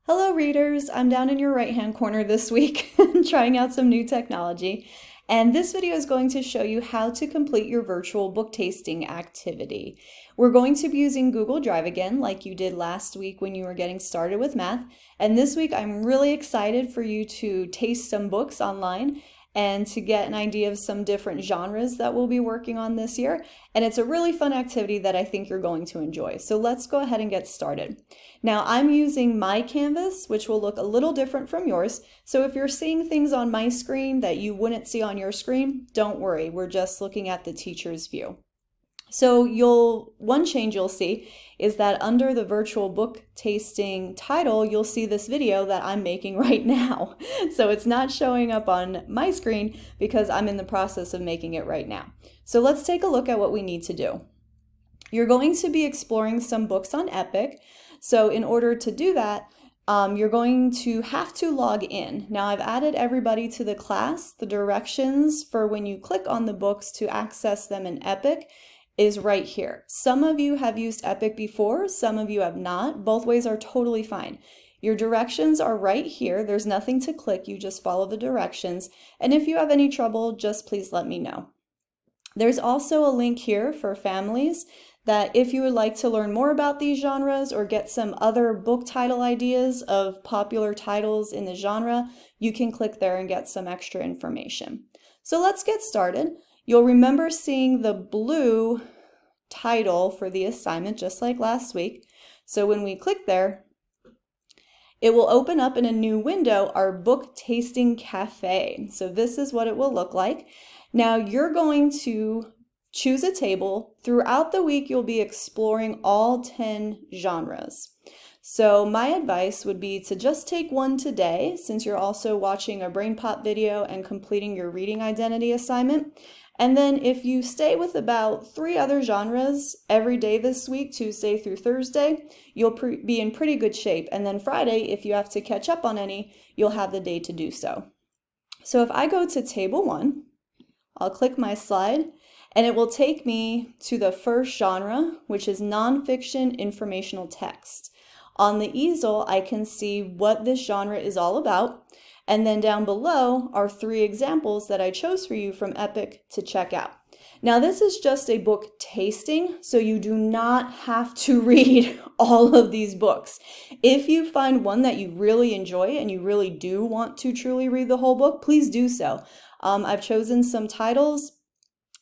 Hello readers, I'm down in your right hand corner this week trying out some new technology, and this video is going to show you how to complete your virtual book tasting activity. We're going to be using Google Drive again like you did last week when you were getting started with math, and this week I'm really excited for you to taste some books online and to get an idea of some different genres that we'll be working on this year. And it's a really fun activity that I think you're going to enjoy. So let's go ahead and get started. Now I'm using my Canvas, which will look a little different from yours. So if you're seeing things on my screen that you wouldn't see on your screen, don't worry, we're just looking at the teacher's view. So one change you'll see is that under the virtual book tasting title, you'll see this video that I'm making right now. So it's not showing up on my screen because I'm in the process of making it right now. So let's take a look at what we need to do. You're going to be exploring some books on Epic. So in order to do that, you're going to have to log in. Now I've added everybody to the class. The directions for when you click on the books to access them in Epic is right here. Some of you have used Epic before, some of you have not. Both ways are totally fine. Your directions are right here. There's nothing to click, you just follow the directions. And if you have any trouble, just please let me know. There's also a link here for families that if you would like to learn more about these genres or get some other book title ideas of popular titles in the genre, you can click there and get some extra information. So let's get started. You'll remember seeing the blue title for the assignment just like last week. So when we click there, it will open up in a new window our book tasting cafe. So this is what it will look like. Now you're going to choose a table. Throughout the week, you'll be exploring all 10 genres. So my advice would be to just take one today, since you're also watching a BrainPop video and completing your reading identity assignment. And then if you stay with about 3 other genres every day this week, Tuesday through Thursday, you'll be in pretty good shape. And then Friday, if you have to catch up on any, you'll have the day to do so. So if I go to table 1, I'll click my slide, and it will take me to the first genre, which is nonfiction informational text. On the easel, I can see what this genre is all about. And then down below are 3 examples that I chose for you from Epic to check out. Now this is just a book tasting, so you do not have to read all of these books. If you find one that you really enjoy and you really do want to truly read the whole book, please do so. I've chosen some titles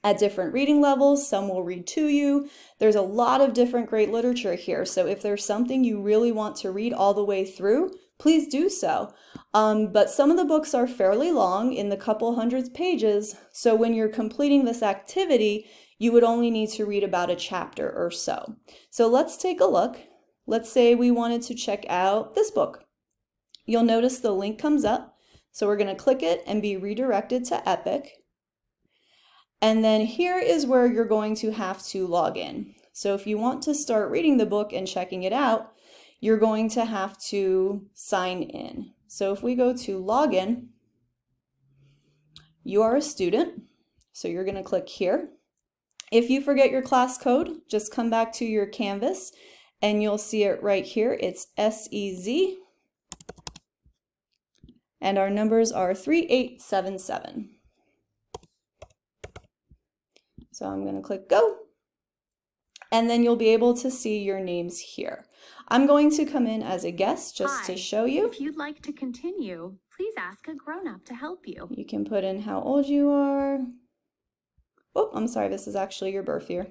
at different reading levels. Some will read to you. There's a lot of different great literature here. So if there's something you really want to read all the way through, please do so. But some of the books are fairly long, in the couple hundred pages. So when you're completing this activity, you would only need to read about a chapter or so. So let's take a look. Let's say we wanted to check out this book. You'll notice the link comes up. So we're going to click it and be redirected to Epic. And then here is where you're going to have to log in. So if you want to start reading the book and checking it out, you're going to have to sign in. So if we go to login, you are a student, so you're going to click here. If you forget your class code, just come back to your Canvas and you'll see it right here. It's SEZ, and our numbers are 3877. So I'm going to click go, and then you'll be able to see your names here. I'm going to come in as a guest just to show you. If you'd like to continue, please ask a grown-up to help you. You can put in how old you are. Oh, I'm sorry, this is actually your birth year.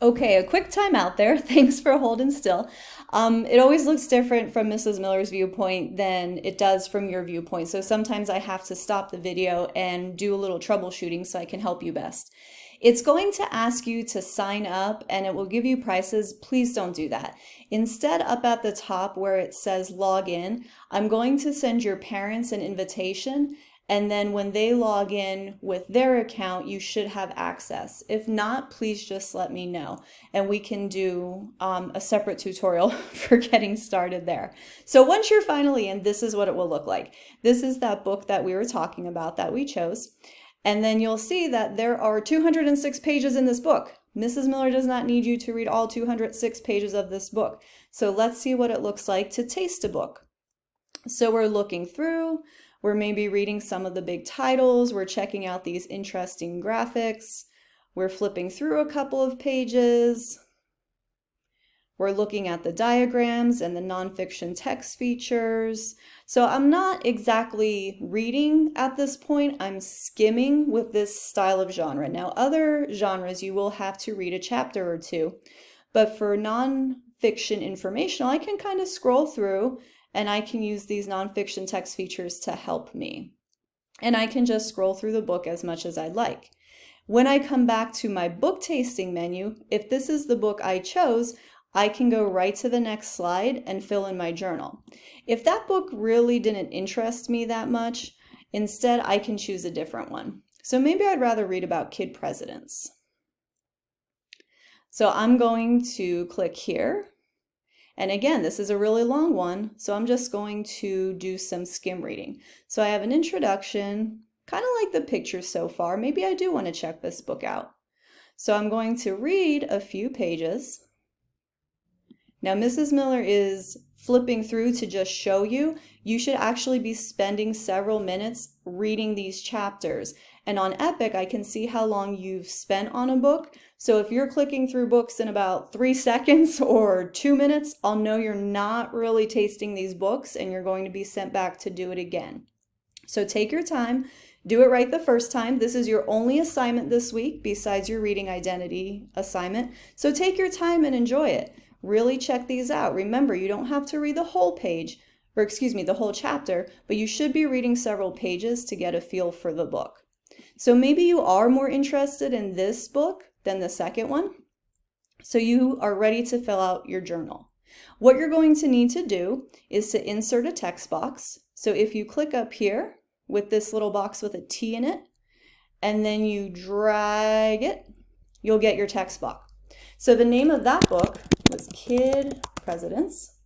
Okay, a quick time out there. Thanks for holding still. It always looks different from Mrs. Miller's viewpoint than it does from your viewpoint. So sometimes I have to stop the video and do a little troubleshooting so I can help you best. It's going to ask you to sign up and it will give you prices. Please don't do that. Instead, up at the top where it says log in, I'm going to send your parents an invitation. And then when they log in with their account, you should have access. If not, please just let me know and we can do a separate tutorial for getting started there. So once you're finally in, this is what it will look like. This is that book that we were talking about that we chose. And then you'll see that there are 206 pages in this book. Mrs. Miller does not need you to read all 206 pages of this book. So let's see what it looks like to taste a book. So we're looking through, we're maybe reading some of the big titles, we're checking out these interesting graphics, we're flipping through a couple of pages, we're looking at the diagrams and the nonfiction text features. So I'm not exactly reading at this point, I'm skimming with this style of genre. Now, other genres you will have to read a chapter or two, but for nonfiction informational, I can kind of scroll through and I can use these nonfiction text features to help me. And I can just scroll through the book as much as I'd like. When I come back to my book tasting menu, if this is the book I chose, I can go right to the next slide and fill in my journal. If that book really didn't interest me that much, instead I can choose a different one. So maybe I'd rather read about kid presidents. So I'm going to click here. And again, this is a really long one, so I'm just going to do some skim reading. So I have an introduction, kind of like the pictures so far. Maybe I do want to check this book out. So I'm going to read a few pages. Now, Mrs. Miller is flipping through to just show you. You should actually be spending several minutes reading these chapters. And on Epic, I can see how long you've spent on a book. So if you're clicking through books in about 3 seconds or 2 minutes, I'll know you're not really tasting these books and you're going to be sent back to do it again. So take your time, do it right the first time. This is your only assignment this week besides your reading identity assignment. So take your time and enjoy it. Really check these out. Remember, you don't have to read the whole page, or excuse me, the whole chapter, but you should be reading several pages to get a feel for the book. So maybe you are more interested in this book than the second one. So you are ready to fill out your journal. What you're going to need to do is to insert a text box. So if you click up here with this little box with a T in it, and then you drag it, you'll get your text box. So the name of that book was Kid Presidents.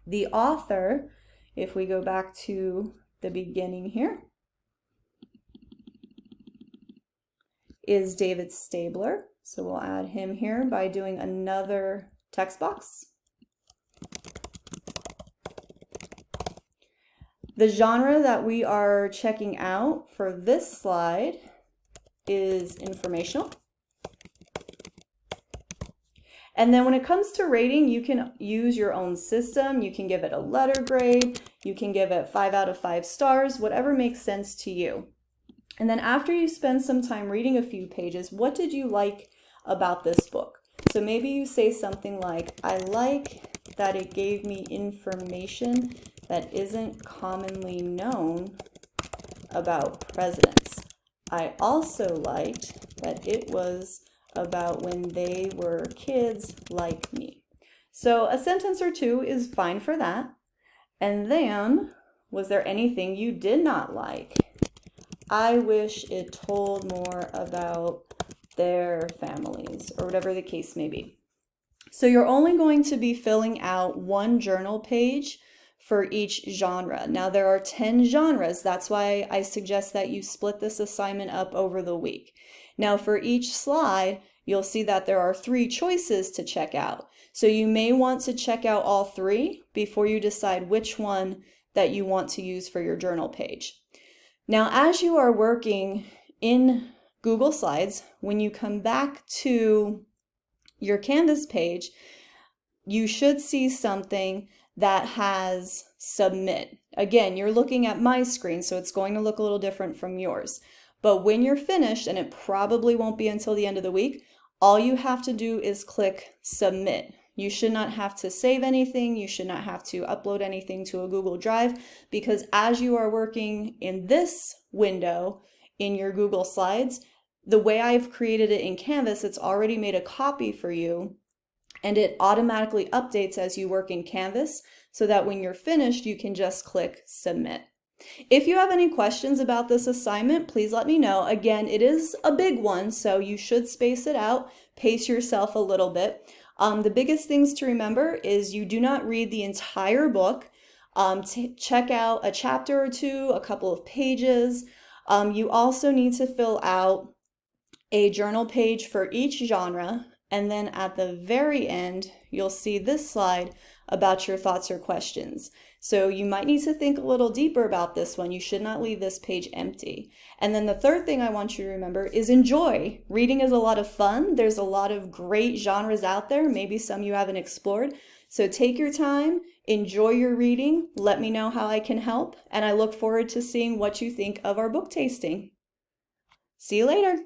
The author, if we go back to the beginning here, is David Stabler. So we'll add him here by doing another text box. The genre that we are checking out for this slide is informational. And then when it comes to rating, you can use your own system. You can give it a letter grade. You can give it 5 out of 5 stars, whatever makes sense to you. And then after you spend some time reading a few pages, what did you like about this book? So maybe you say something like, I like that it gave me information that isn't commonly known about presidents. I also liked that it was about when they were kids like me. So a sentence or two is fine for that. And then, was there anything you did not like? I wish it told more about their families, or whatever the case may be. So you're only going to be filling out one journal page for each genre. Now there are 10 genres. That's why I suggest that you split this assignment up over the week. Now for each slide, you'll see that there are 3 choices to check out. So you may want to check out all 3 before you decide which one that you want to use for your journal page. Now, as you are working in Google Slides, when you come back to your Canvas page, you should see something that has submit. Again, you're looking at my screen, so it's going to look a little different from yours. But when you're finished, and it probably won't be until the end of the week, all you have to do is click submit. You should not have to save anything. You should not have to upload anything to a Google Drive, because as you are working in this window in your Google Slides, the way I've created it in Canvas, it's already made a copy for you, and it automatically updates as you work in Canvas, so that when you're finished, you can just click submit. If you have any questions about this assignment, please let me know. Again, it is a big one, so you should space it out, pace yourself a little bit. The biggest things to remember is you do not read the entire book. Check out a chapter or two, a couple of pages. You also need to fill out a journal page for each genre, and then at the very end, you'll see this slide about your thoughts or questions. So you might need to think a little deeper about this one. You should not leave this page empty. And then the third thing I want you to remember is enjoy. Reading is a lot of fun. There's a lot of great genres out there, maybe some you haven't explored. So take your time, enjoy your reading, let me know how I can help, and I look forward to seeing what you think of our book tasting. See you later.